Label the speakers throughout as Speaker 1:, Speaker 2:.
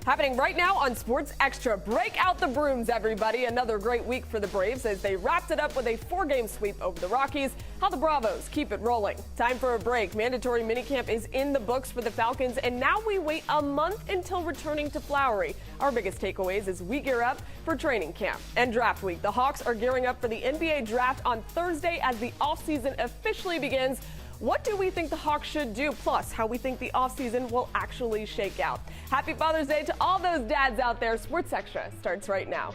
Speaker 1: Happening right now on Sports Extra. Break out the brooms, everybody. Another great week for the Braves as they wrapped it up with a 4-game sweep over the Rockies. How the Bravos keep it rolling. Time for a break. Mandatory minicamp is in the books for the Falcons, and now we wait a month until returning to Flowery. Our biggest takeaways as we gear up for training camp and draft week. The Hawks are gearing up for the NBA draft on Thursday as the offseason officially begins. What do we think the Hawks should do, plus how we think the offseason will actually shake out? Happy Father's Day to all those dads out there. Sports Extra starts right now.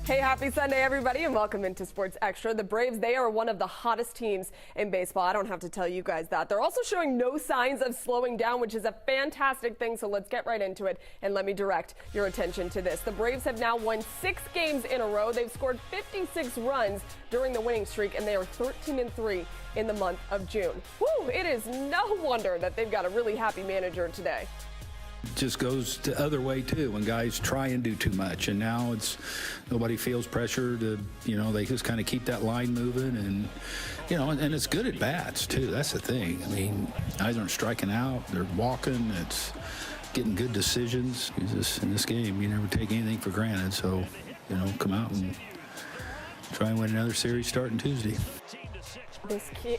Speaker 1: Hey, happy Sunday, everybody, and welcome into Sports Extra. The Braves, they are one of the hottest teams in baseball. I don't have to tell you guys that. They're also showing no signs of slowing down, which is a fantastic thing, so let's get right into it, and let me direct your attention to this. The Braves have now won 6 games in a row. They've scored 56 runs during the winning streak, and they are 13-3 in the month of June. Woo, it is no wonder that they've got a really happy manager today.
Speaker 2: Just goes the other way too when guys try and do too much, and now it's nobody feels pressure to, they just kind of keep that line moving, and and it's good at bats too. That's the thing. I mean, guys aren't striking out, they're walking, it's getting good decisions. In this game, you never take anything for granted, so come out and try and win another series starting Tuesday.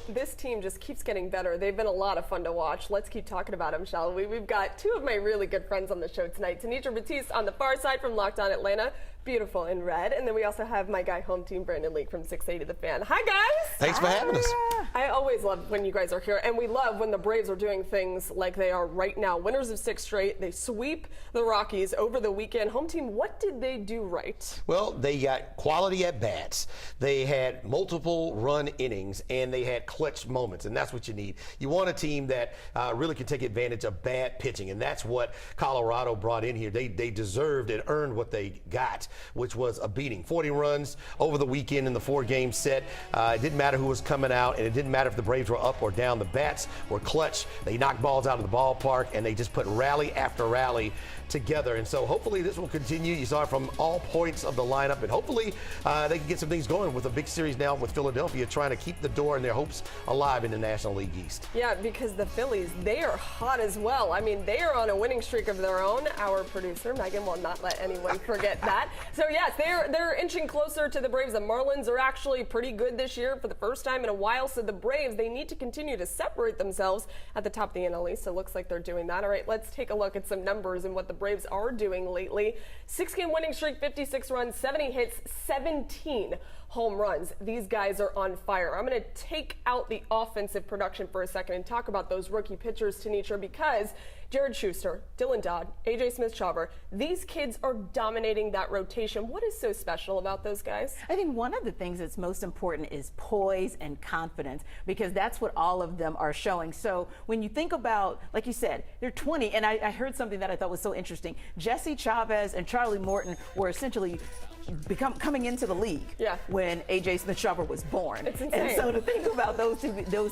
Speaker 1: This team just keeps getting better. They've been a lot of fun to watch. Let's keep talking about them, shall we? We've got 2 of my really good friends on the show tonight. Tenitra Batiste on the far side from LockedOn Atlanta, beautiful in red. And then we also have my guy Hometeam, Brandon Leak from 680 The Fan. Hi, guys.
Speaker 3: Thanks for having us.
Speaker 1: I always love when you guys are here, and we love when the Braves are doing things like they are right now. Winners of 6 straight. They sweep the Rockies over the weekend. Hometeam, what did they do right?
Speaker 3: Well, they got quality at bats. They had multiple run innings, and they had clutch moments, and that's what you need. You want a team that really can take advantage of bad pitching, and that's what Colorado brought in here. They deserved and earned what they got, which was a beating. 40 runs over the weekend in the 4-game set. It didn't matter who was coming out, and it didn't matter if the Braves were up or down. The bats were clutch. They knocked balls out of the ballpark, and they just put rally after rally together. And so hopefully this will continue. You saw it from all points of the lineup, and hopefully they can get some things going with a big series now with Philadelphia trying to keep the door and their hopes alive in the National League East.
Speaker 1: Yeah, because the Phillies, they are hot as well. I mean, they are on a winning streak of their own. Our producer, Megan, will not let anyone forget that. So yes, they're inching closer to the Braves. The Marlins are actually pretty good this year for the first time in a while. So the Braves, they need to continue to separate themselves at the top of the NL East. So it looks like they're doing that. All right, let's take a look at some numbers and what the Braves are doing lately. 6-game winning streak, 56 runs, 70 hits, 17 home runs. These guys are on fire. I'm going to take out the offensive production for a second and talk about those rookie pitchers, Tenitra, because Jared Schuster, Dylan Dodd, A.J. Smith-Shawver, these kids are dominating that rotation. What is so special about those guys?
Speaker 4: I think one of the things that's most important is poise and confidence, because that's what all of them are showing. So when you think about, like you said, they're 20, and I heard something that I thought was so interesting. Jesse Chavez and Charlie Morton were essentially coming into the league when A.J. Smith-Shawver was born.
Speaker 1: It's insane.
Speaker 4: And so to think about those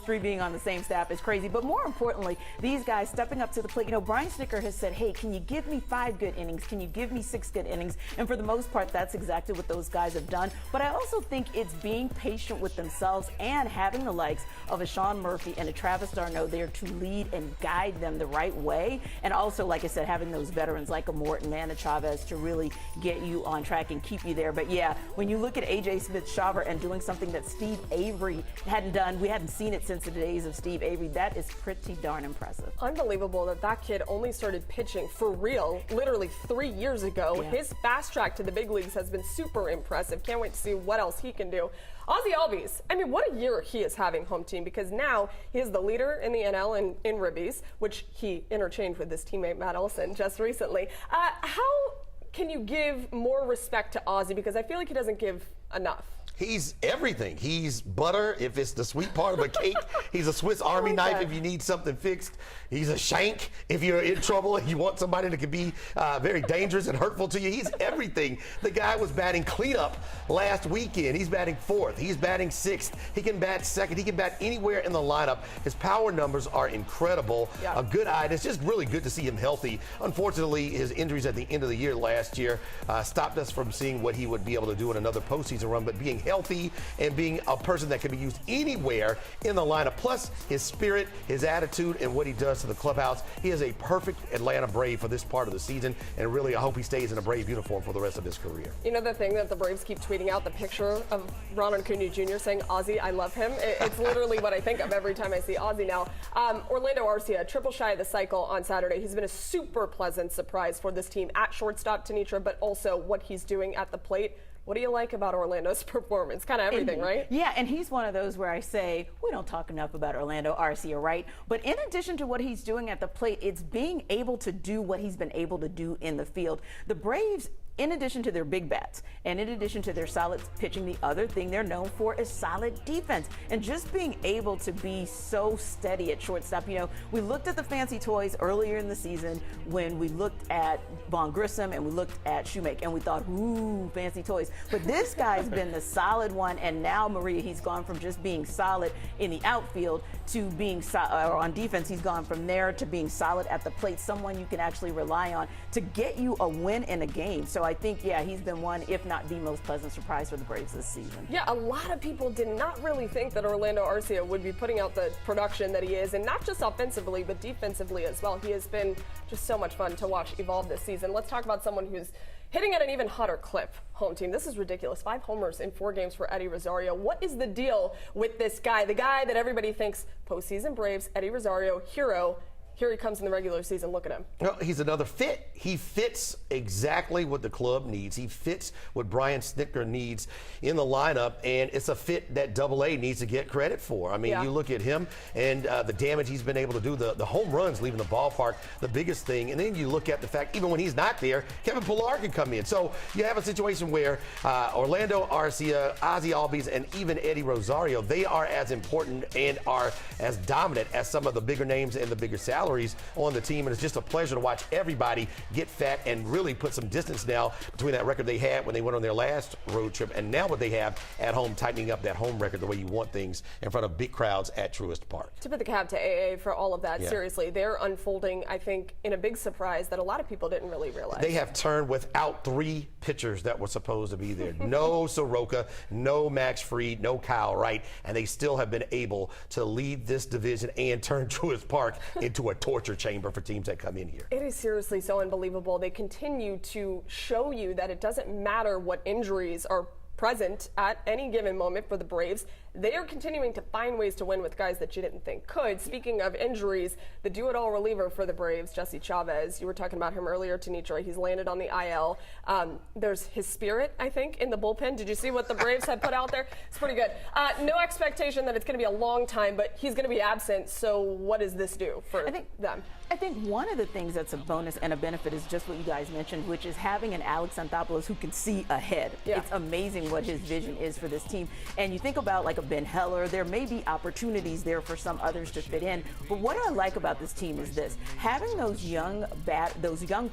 Speaker 4: 3 being on the same staff is crazy. But more importantly, these guys stepping up to the plate. Brian Snitker has said, hey, can you give me 5 good innings? Can you give me 6 good innings? And for the most part, that's exactly what those guys have done. But I also think it's being patient with themselves and having the likes of a Sean Murphy and a Travis d'Arnaud there to lead and guide them the right way. And also, like I said, having those veterans like a Morton and a Chavez to really get you on track and keep you there. But yeah, when you look at A.J. Smith-Shawver and doing something that Steve Avery hadn't done, we hadn't seen it since the days of Steve Avery, that is pretty darn impressive.
Speaker 1: Unbelievable that kid only started pitching for real literally 3 years ago. Yeah. His fast track to the big leagues has been super impressive. Can't wait to see what else he can do. Ozzie Albies, I mean, what a year he is having, Hometeam, because now he is the leader in the NL in ribbies, which he interchanged with his teammate Matt Olson just recently. How can you give more respect to Ozzie? Because I feel like he doesn't give enough.
Speaker 3: He's everything. He's butter if it's the sweet part of a cake. He's a Swiss Army knife if you need something fixed. He's a shank if you're in trouble and you want somebody that can be very dangerous and hurtful to you. He's everything. The guy was batting cleanup last weekend. He's batting fourth. He's batting sixth. He can bat second. He can bat anywhere in the lineup. His power numbers are incredible.
Speaker 1: Yeah.
Speaker 3: A good eye. And it's just really good to see him healthy. Unfortunately, his injuries at the end of the year last year stopped us from seeing what he would be able to do in another postseason run. But being healthy and being a person that can be used anywhere in the lineup, plus his spirit, his attitude, and what he does to the clubhouse, he is a perfect Atlanta Brave for this part of the season. And really, I hope he stays in a Brave uniform for the rest of his career.
Speaker 1: You know the thing that the Braves keep tweeting out, the picture of Ronald Acuna Jr. saying, "Ozzie, I love him." It's literally what I think of every time I see Ozzie now. Orlando Arcia, triple shy of the cycle on Saturday. He's been a super pleasant surprise for this team at shortstop, Tenitra, but also what he's doing at the plate. What do you like about Orlando's performance? Kind of everything, right?
Speaker 4: Yeah, and he's one of those where I say, we don't talk enough about Orlando Arcia, right? But in addition to what he's doing at the plate, it's being able to do what he's been able to do in the field. The Braves, in addition to their big bats and in addition to their solid pitching, the other thing they're known for is solid defense and just being able to be so steady at shortstop. You know, we looked at the fancy toys earlier in the season when we looked at Vaughn Grissom and we looked at Shoemaker and we thought, ooh, fancy toys. But this guy's been the solid one, and now, Maria, he's gone from just being solid in the outfield to being on defense. He's gone from there to being solid at the plate, someone you can actually rely on to get you a win in a game. So I think, yeah, he's been one, if not the most pleasant surprise for the Braves this season.
Speaker 1: Yeah, a lot of people did not really think that Orlando Arcia would be putting out the production that he is, and not just offensively, but defensively as well. He has been just so much fun to watch evolve this season. Let's talk about someone who's hitting at an even hotter clip. Home team, this is ridiculous. 5 homers in 4 games for Eddie Rosario. What is the deal with this guy? The guy that everybody thinks postseason Braves, Eddie Rosario, hero. Here he comes in the regular season. Look at him.
Speaker 3: Well, he's another fit. He fits exactly what the club needs. He fits what Brian Snitker needs in the lineup, and it's a fit that Double-A needs to get credit for. I mean, you look at him and the damage he's been able to do, the home runs leaving the ballpark, the biggest thing, and then you look at the fact, even when he's not there, Kevin Pillar can come in. So you have a situation where Orlando Arcia, Ozzie Albies, and even Eddie Rosario, they are as important and are as dominant as some of the bigger names and the bigger salaries on the team, and it's just a pleasure to watch everybody get fat and really put some distance now between that record they had when they went on their last road trip and now what they have at home, tightening up that home record the way you want things in front of big crowds at Truist Park.
Speaker 1: Tip of the cap to AA for all of that.
Speaker 3: Yeah.
Speaker 1: Seriously, they're unfolding, I think, in a big surprise that a lot of people didn't really realize.
Speaker 3: They have turned without 3 pitchers that were supposed to be there. No Soroka, no Max Fried, no Kyle Wright, and they still have been able to lead this division and turn Truist Park into a torture chamber for teams that come in here.
Speaker 1: It is seriously so unbelievable. They continue to show you that it doesn't matter what injuries are present at any given moment for the Braves. They are continuing to find ways to win with guys that you didn't think could. Speaking of injuries, the do-it-all reliever for the Braves, Jesse Chavez, you were talking about him earlier, Tenitra. He's landed on the IL. There's his spirit, I think, in the bullpen. Did you see what the Braves had put out there? It's pretty good. No expectation that it's going to be a long time, but he's going to be absent. So what does this do for them?
Speaker 4: I think one of the things that's a bonus and a benefit is just what you guys mentioned, which is having an Alex Anthopoulos who can see ahead.
Speaker 1: Yeah.
Speaker 4: It's amazing what his vision is for this team. And you think about like a Ben Heller, there may be opportunities there for some others to fit in. But what I like about this team is this: having those young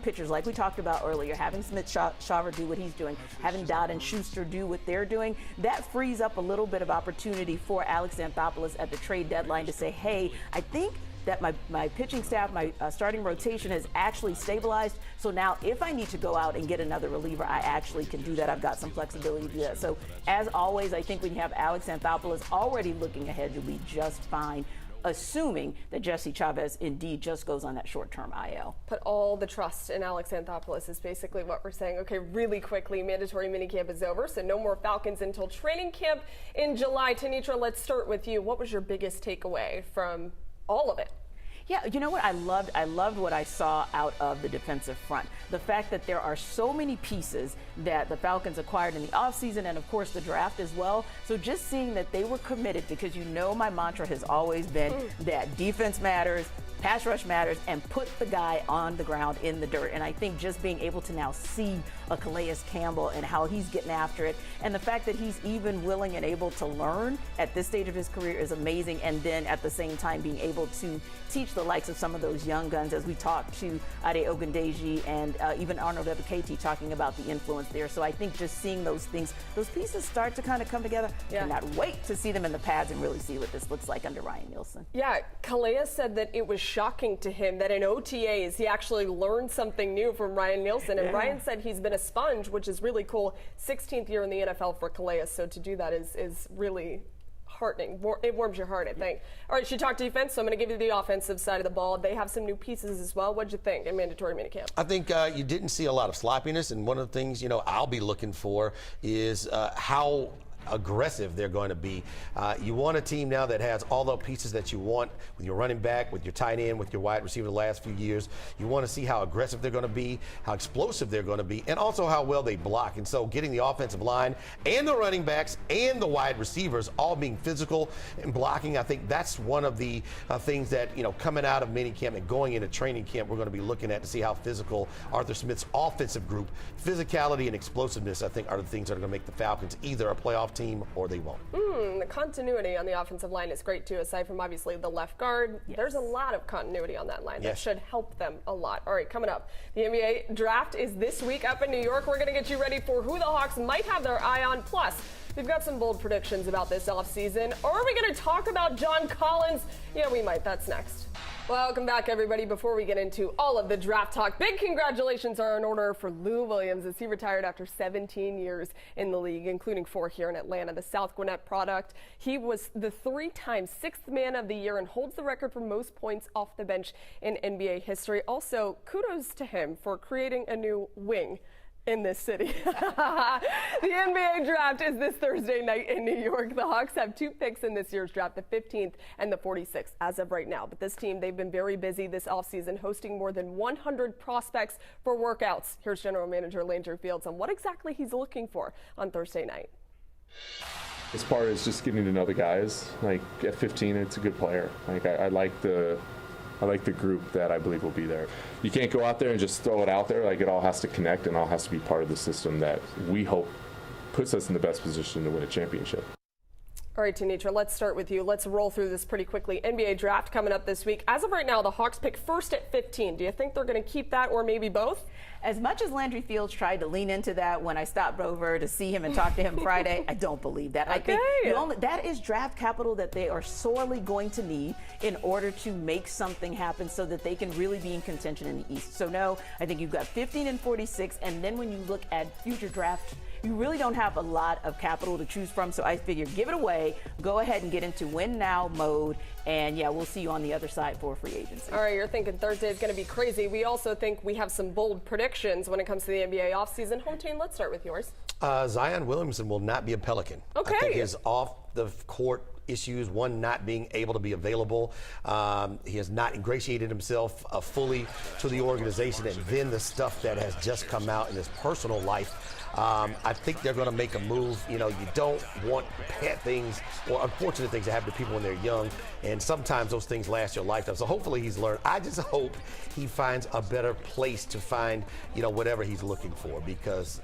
Speaker 4: pitchers, like we talked about earlier, having Smith-Shawver do what he's doing, having Dodd and Schuster do what they're doing, that frees up a little bit of opportunity for Alex Anthopoulos at the trade deadline to say, hey, I think that my pitching staff, my starting rotation has actually stabilized. So now if I need to go out and get another reliever, I actually can do that. I've got some flexibility to do that. So as always, I think when you have Alex Anthopoulos already looking ahead, you'll be just fine, assuming that Jesse Chavez indeed just goes on that short-term IL.
Speaker 1: Put all the trust in Alex Anthopoulos is basically what we're saying. Okay, really quickly, mandatory minicamp is over, so no more Falcons until training camp in July. Tenitra, let's start with you. What was your biggest takeaway from all of it?
Speaker 4: Yeah, you know what I loved what I saw out of the defensive front. The fact that there are so many pieces that the Falcons acquired in the offseason and, of course, the draft as well. So just seeing that they were committed, because you know my mantra has always been that defense matters, pass rush matters, and put the guy on the ground in the dirt. And I think just being able to now see a Calais Campbell and how he's getting after it, and the fact that he's even willing and able to learn at this stage of his career is amazing. And then at the same time being able to teach the likes of some of those young guns, as we talked to Ade Ogundeji and even Arnold Ebiketie talking about the influence there. So I think just seeing those things, those pieces start to kind of come together.
Speaker 1: Yeah.
Speaker 4: Cannot wait to see them in the pads and really see what this looks like under Ryan Nielsen.
Speaker 1: Yeah, Calais said that it was shocking to him that in OTAs he actually learned something new from Ryan Nielsen. And Ryan said he's been a sponge, which is really cool. 16th year in the NFL for Calais, so to do that is really heartening. It warms your heart, I think. All right, she talked defense, so I'm going to give you the offensive side of the ball. They have some new pieces as well. What'd you think in mandatory minicamp?
Speaker 3: I think you didn't see a lot of sloppiness, and one of the things, I'll be looking for is how aggressive they're going to be. You want a team now that has all the pieces that you want with your running back, with your tight end, with your wide receiver the last few years. You want to see how aggressive they're going to be, how explosive they're going to be, and also how well they block. And so getting the offensive line and the running backs and the wide receivers all being physical and blocking, I think that's one of the things that, coming out of minicamp and going into training camp, we're going to be looking at to see how physical Arthur Smith's offensive group, physicality and explosiveness, I think, are the things that are going to make the Falcons either a playoff team or they won't.
Speaker 1: The continuity on the offensive line is great too, aside from obviously the left guard. Yes. There's a lot of continuity on that line that should help them a lot. All right, coming up, the NBA draft is this week up in New York. We're going to get you ready for who the Hawks might have their eye on. Plus, we've got some bold predictions about this offseason. Are we going to talk about John Collins? Yeah, we might. That's next. Welcome back, everybody. Before we get into all of the draft talk, big congratulations are in order for Lou Williams as he retired after 17 years in the league, including 4 here in Atlanta. The South Gwinnett product. He was the 3-time 6th man of the year and holds the record for most points off the bench in NBA history. Also, kudos to him for creating a new wing in this city. The NBA draft is this Thursday night in New York. The Hawks have 2 picks in this year's draft, the 15th and the 46th as of right now. But this team, they've been very busy this offseason, hosting more than 100 prospects for workouts. Here's General Manager Landry Fields on what exactly he's looking for on Thursday night.
Speaker 5: As far as just getting to know the guys, like at 15, it's a good player. Like I like the group that I believe will be there. You can't go out there and just throw it out there. Like, it all has to connect and all has to be part of the system that we hope puts us in the best position to win a championship.
Speaker 1: All right, Tenitra, let's start with you. Let's roll through this pretty quickly. NBA draft coming up this week. As of right now, the Hawks pick first at 15. Do you think they're going to keep that or maybe both?
Speaker 4: As much as Landry Fields tried to lean into that when I stopped over to see him and talk to him Friday, I don't believe that. I think that is draft capital that they are sorely going to need in order to make something happen so that they can really be in contention in the East. So no, I think you've got 15 and 46, and then when you look at future drafts, you really don't have a lot of capital to choose from, so I figure give it away, go ahead and get into win now mode, and yeah, we'll see you on the other side for free agency.
Speaker 1: All right, you're thinking Thursday is going to be crazy. We also think we have some bold predictions when it comes to the NBA offseason. Home team, let's start with yours.
Speaker 3: Zion Williamson will not be a Pelican.
Speaker 1: Okay.
Speaker 3: I think his off-the-court issues, one, not being able to be available. He has not ingratiated himself fully to the organization, and then the stuff that has just come out in his personal life. I think they're going to make a move. You don't want bad things or unfortunate things to happen to people when they're young, and sometimes those things last your lifetime. So hopefully he's learned. I just hope he finds a better place to find, whatever he's looking for, because,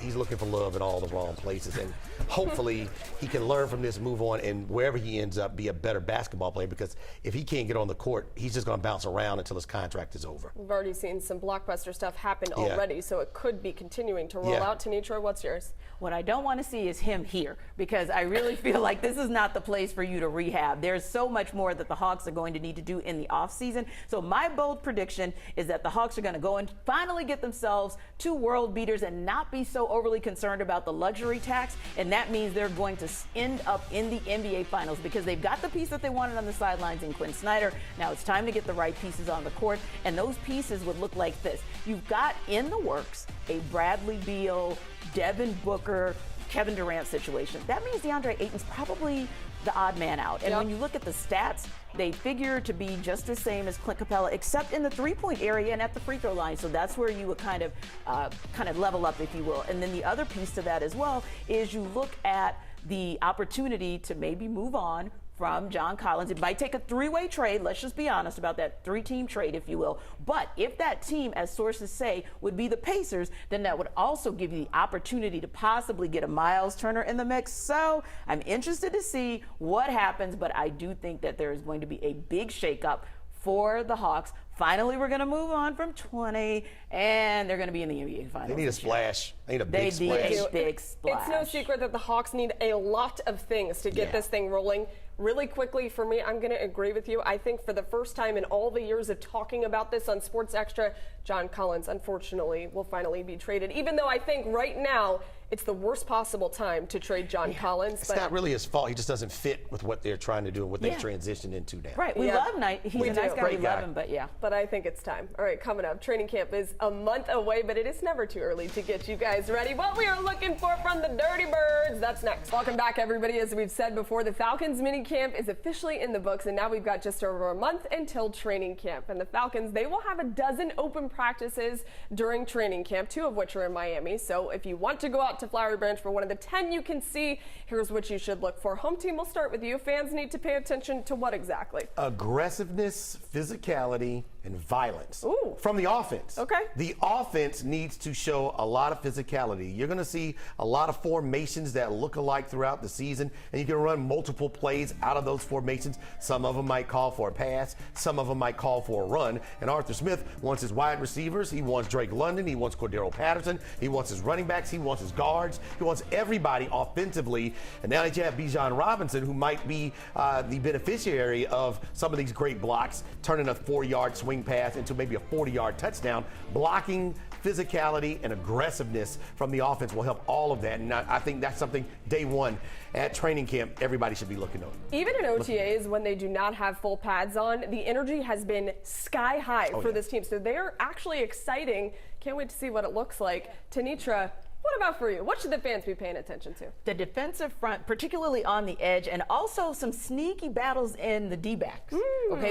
Speaker 3: he's looking for love in all the wrong places, and hopefully he can learn from this, move on, and wherever he ends up, be a better basketball player, because if he can't get on the court, he's just going to bounce around until his contract is over.
Speaker 1: We've already seen some blockbuster stuff happen already, so it could be continuing to roll out. Tenitra, what's yours?
Speaker 4: What I don't want to see is him here, because I really feel like this is not the place for you to rehab. There's so much more that the Hawks are going to need to do in the offseason. So my bold prediction is that the Hawks are going to go and finally get themselves 2 world beaters and not be so overly concerned about the luxury tax. And that means they're going to end up in the NBA Finals, because they've got the piece that they wanted on the sidelines in Quinn Snyder. Now it's time to get the right pieces on the court, and those pieces would look like this. You've got in the works a Bradley Beal, Devin Booker, Kevin Durant situation. That means DeAndre Ayton's probably the odd man out. And when you look at the stats, they figure to be just the same as Clint Capella, except in the three-point area and at the free throw line. So that's where you would kind of level up, if you will. And then the other piece to that as well is you look at the opportunity to maybe move on from John Collins. It might take a three-way trade. Let's just be honest about that, three-team trade, if you will. But if that team, as sources say, would be the Pacers, then that would also give you the opportunity to possibly get a Miles Turner in the mix. So I'm interested to see what happens, but I do think that there is going to be a big shakeup for the Hawks. Finally, we're going to move on from 20, and they're going to be in the NBA Finals.
Speaker 3: They need a splash. They need a big splash.
Speaker 4: They need a big splash.
Speaker 1: It's no secret that the Hawks need a lot of things to get this thing rolling. Really quickly, for me, I'm going to agree with you. I think for the first time in all the years of talking about this on Sports Extra, John Collins, unfortunately, will finally be traded. Even though I think right now it's the worst possible time to trade John Collins.
Speaker 3: It's not really his fault. He just doesn't fit with what they're trying to do and what they've transitioned into now.
Speaker 4: Right. We love Knight. He's a nice guy.
Speaker 3: Great
Speaker 4: We love him, but
Speaker 1: But I think it's time. All right, coming up, training camp is a month away, but it is never too early to get you guys ready. What we are looking for from the Dirty Birds, that's next. Welcome back, everybody. As we've said before, the Falcons minicamp is officially in the books, and now we've got just over a month until training camp. And the Falcons, they will have a dozen open practices during training camp, 2 of which are in Miami. So if you want to go out to Flowery Branch for one of the 10 you can see, here's what you should look for. Home team, we'll start with you. Fans need to pay attention to what exactly?
Speaker 3: Aggressiveness, physicality, and violence from the offense.
Speaker 1: Okay.
Speaker 3: The offense needs to show a lot of physicality. You're going to see a lot of formations that look alike throughout the season, and you can run multiple plays out of those formations. Some of them might call for a pass. Some of them might call for a run. And Arthur Smith wants his wide receivers. He wants Drake London. He wants Cordero Patterson. He wants his running backs. He wants his guards. He wants everybody offensively. And now that you have Bijan Robinson, who might be the beneficiary of some of these great blocks, turning a 4-yard swing pass into maybe a 40-yard touchdown, blocking, physicality, and aggressiveness from the offense will help all of that. And I think that's something day one at training camp everybody should be looking at.
Speaker 1: Even in OTAs, when they do not have full pads on, the energy has been sky high for this team. So they're actually exciting. Can't wait to see what it looks like. Tenitra, what about for you? What should the fans be paying attention to?
Speaker 4: The defensive front, particularly on the edge, and also some sneaky battles in the D-backs,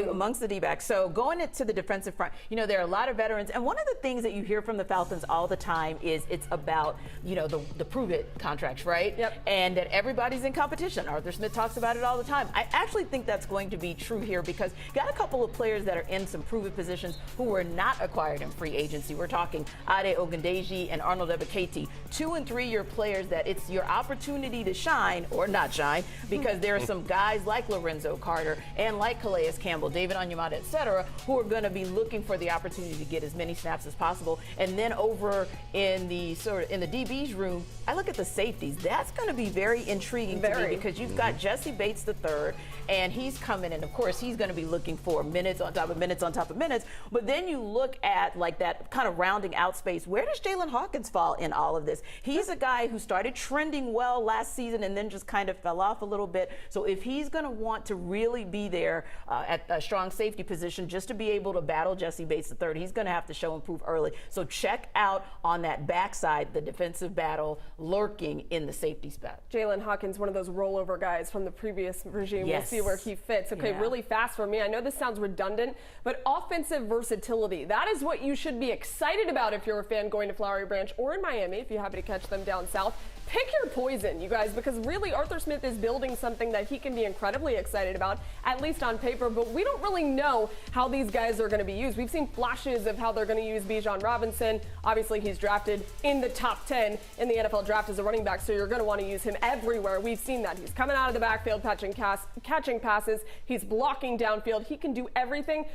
Speaker 4: amongst the D-backs. So going into the defensive front, there are a lot of veterans. And one of the things that you hear from the Falcons all the time is it's about, the prove-it contracts, right?
Speaker 1: Yep.
Speaker 4: And that everybody's in competition. Arthur Smith talks about it all the time. I actually think that's going to be true here because you got a couple of players that are in some prove-it positions who were not acquired in free agency. We're talking Ade Ogundeji and Arnold Ebiketie. 2- and 3-year players that it's your opportunity to shine or not shine because there are some guys like Lorenzo Carter and like Calais Campbell, David Onyemata, et cetera, who are going to be looking for the opportunity to get as many snaps as possible. And then over in the DB's room, I look at the safeties. That's going to be very intriguing to me because you've got Jesse Bates III, and he's coming in. Of course, he's going to be looking for minutes on top of minutes on top of minutes. But then you look at like that kind of rounding out space. Where does Jalen Hawkins fall in all of this? He's a guy who started trending well last season and then just kind of fell off a little bit. So if he's going to want to really be there at a strong safety position just to be able to battle Jesse Bates III, he's going to have to show and prove early. So check out on that backside the defensive battle lurking in the safety spot.
Speaker 1: Jalen Hawkins, one of those rollover guys from the previous regime. We'll see where he fits. Okay, really fast for me. I know this sounds redundant, but offensive versatility. That is what you should be excited about if you're a fan going to Flowery Branch or in Miami if you happen to catch them down south. Pick your poison, you guys, because really Arthur Smith is building something that he can be incredibly excited about, at least on paper, but we don't really know how these guys are going to be used. We've seen flashes of how they're going to use Bijan Robinson. Obviously, he's drafted in the top 10 in the NFL draft as a running back, so you're going to want to use him everywhere. We've seen that. He's coming out of the backfield, catching passes. He's blocking downfield. He can do everything.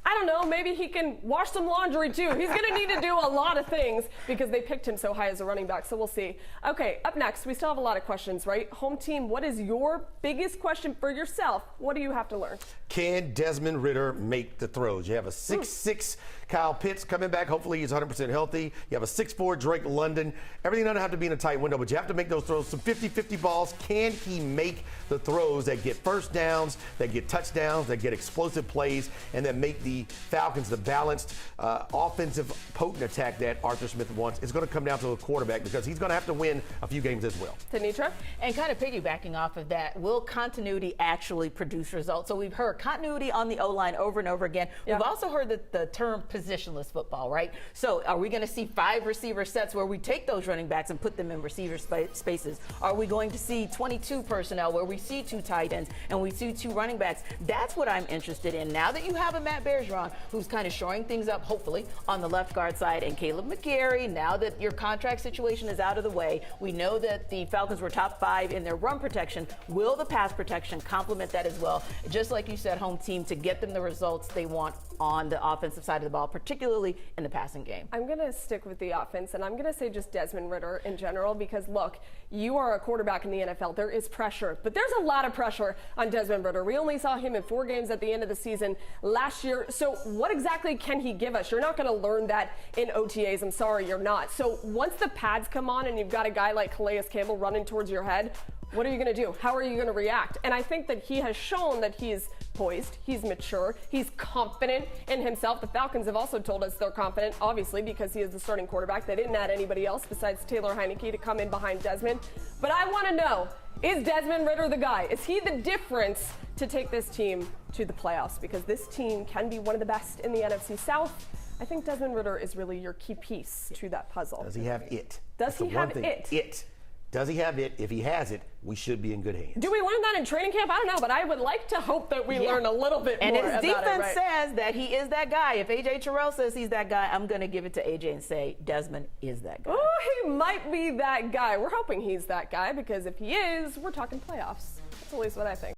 Speaker 1: I don't know, maybe he can wash some laundry too. He's going to need to do a lot of things because they picked him so high as a running back, so we'll see. Okay, up next, we still have a lot of questions, right? Home team, what is your biggest question for yourself? What do you have to learn?
Speaker 3: Can Desmond Ridder make the throws? You have a 6'6" Kyle Pitts coming back. Hopefully he's 100% healthy. You have a 6'4" Drake London. Everything doesn't have to be in a tight window, but you have to make those throws. Some 50-50 balls. Can he make the throws that get first downs, that get touchdowns, that get explosive plays, and that make the the Falcons the balanced offensive potent attack that Arthur Smith wants is going to come down to a quarterback because he's going to have to win a few games as well.
Speaker 1: Tenitra?
Speaker 4: And kind of piggybacking off of that, will continuity actually produce results? So we've heard continuity on the O-line over and over again.
Speaker 1: Yeah.
Speaker 4: We've also heard the term positionless football, right? So are we going to see 5 receiver sets where we take those running backs and put them in receiver spaces? Are we going to see 22 personnel where we see 2 tight ends and we see 2 running backs? That's what I'm interested in. Now that you have a Matt Bergeron who's kind of shoring things up, hopefully, on the left guard side, and Caleb McGarry, now that your contract situation is out of the way, we know that the Falcons were top 5 in their run protection. Will the pass protection complement that as well? Just like you said, home team, to get them the results they want on the offensive side of the ball, particularly in the passing game.
Speaker 1: I'm going to stick with the offense, and I'm going to say just Desmond Ridder in general because, look, you are a quarterback in the NFL. There is pressure, but there's a lot of pressure on Desmond Ridder. We only saw him in 4 games at the end of the season last year. So what exactly can he give us? You're not going to learn that in OTAs. I'm sorry, you're not. So once the pads come on and you've got a guy like Calais Campbell running towards your head, what are you going to do? How are you going to react? And I think that he has shown that he's poised, he's mature, he's confident in himself. The Falcons have also told us they're confident, obviously, because he is the starting quarterback. They didn't add anybody else besides Taylor Heineke to come in behind Desmond. But I want to know, is Desmond Ridder the guy? Is he the difference to take this team to the playoffs? Because this team can be one of the best in the NFC South. I think Desmond Ridder is really your key piece to that puzzle.
Speaker 3: Does he have it?
Speaker 1: Does he have it?
Speaker 3: It. Does he have it? If he has it, we should be in good hands.
Speaker 1: Do we learn that in training camp? I don't know, but I would like to hope that we learn a little bit more about it.
Speaker 4: And his defense says that he is that guy. If A.J. Terrell says he's that guy, I'm going to give it to A.J. and say Desmond is that guy.
Speaker 1: Oh, he might be that guy. We're hoping he's that guy because if he is, we're talking playoffs. That's at least what I think.